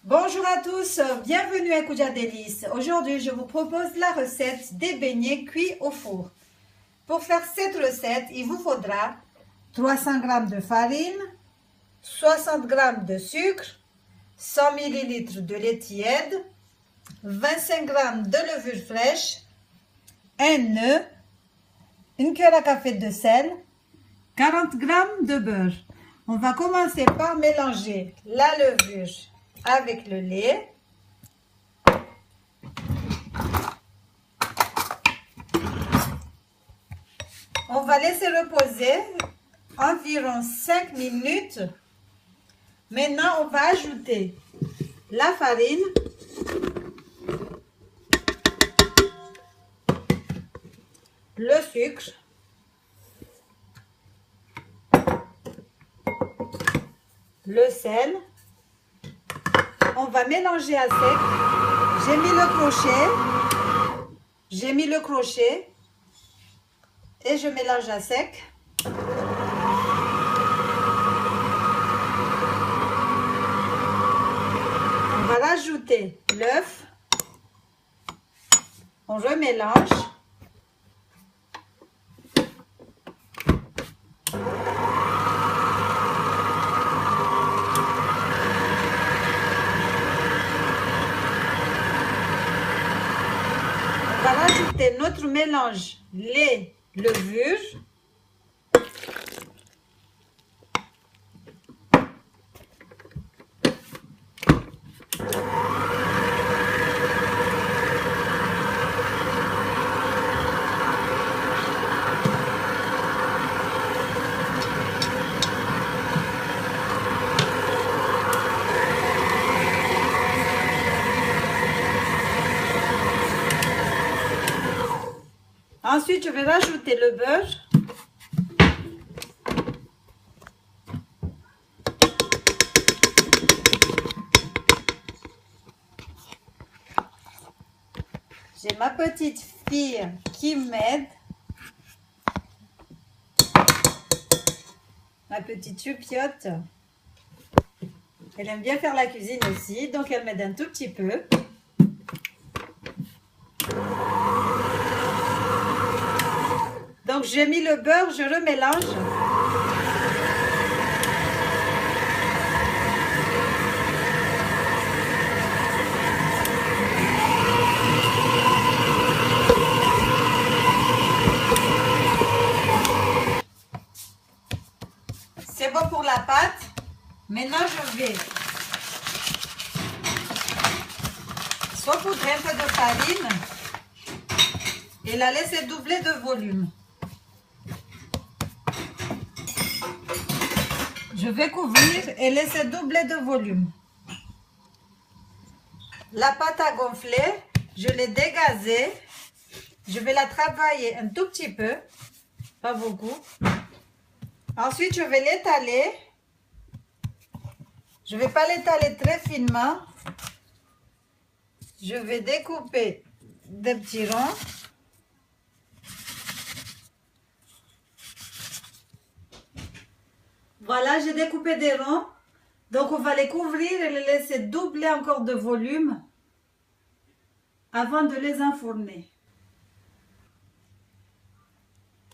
Bonjour à tous, bienvenue à Kuja Délices. Aujourd'hui, je vous propose la recette des beignets cuits au four. Pour faire cette recette, il vous faudra 300 g de farine, 60 g de sucre, 100 ml de lait tiède, 25 g de levure fraîche, un œuf, une cuillère à café de sel, 40 g de beurre. On va commencer par mélanger la levure avec le lait. On va laisser reposer environ 5 minutes. Maintenant, on va ajouter la farine, le sucre, le sel. On va mélanger à sec. J'ai mis le crochet et je mélange à sec. On va rajouter l'œuf. On remélange. On va rajouter notre mélange lait, levure. Ensuite, je vais rajouter le beurre. J'ai ma petite fille qui m'aide. Ma petite choupiote. Elle aime bien faire la cuisine aussi, donc elle m'aide un tout petit peu. Donc j'ai mis le beurre, je remélange. C'est bon pour la pâte. Maintenant je vais saupoudrer un peu de farine et la laisser doubler de volume. Je vais couvrir et laisser doubler de volume. La pâte a gonflé, je l'ai dégazée. Je vais la travailler un tout petit peu, pas beaucoup. Ensuite, je vais l'étaler. Je ne vais pas l'étaler très finement. Je vais découper des petits ronds. Voilà, j'ai découpé des ronds. Donc, on va les couvrir et les laisser doubler encore de volume avant de les enfourner.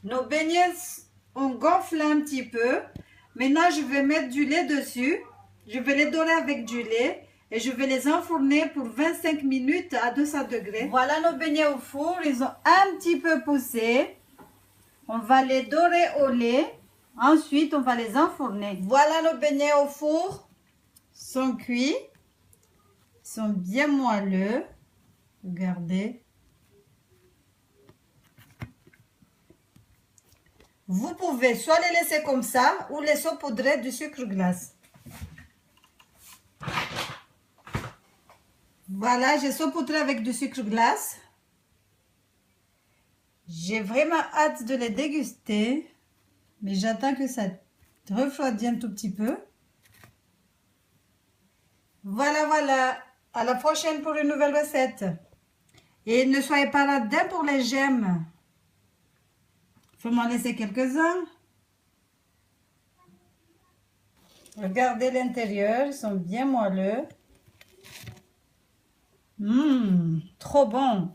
Nos beignets ont gonflé un petit peu. Maintenant, je vais mettre du lait dessus. Je vais les dorer avec du lait et je vais les enfourner pour 25 minutes à 200 degrés. Voilà nos beignets au four. Ils ont un petit peu poussé. On va les dorer au lait. Ensuite, on va les enfourner. Voilà nos beignets au four. Ils sont cuits. Ils sont bien moelleux. Regardez. Vous pouvez soit les laisser comme ça ou les saupoudrer du sucre glace. Voilà, j'ai saupoudré avec du sucre glace. J'ai vraiment hâte de les déguster. Mais j'attends que ça refroidisse un tout petit peu. Voilà, voilà. À la prochaine pour une nouvelle recette. Et ne soyez pas radins pour les gemmes. Il faut m'en laisser quelques-uns. Regardez l'intérieur, ils sont bien moelleux. Trop bon.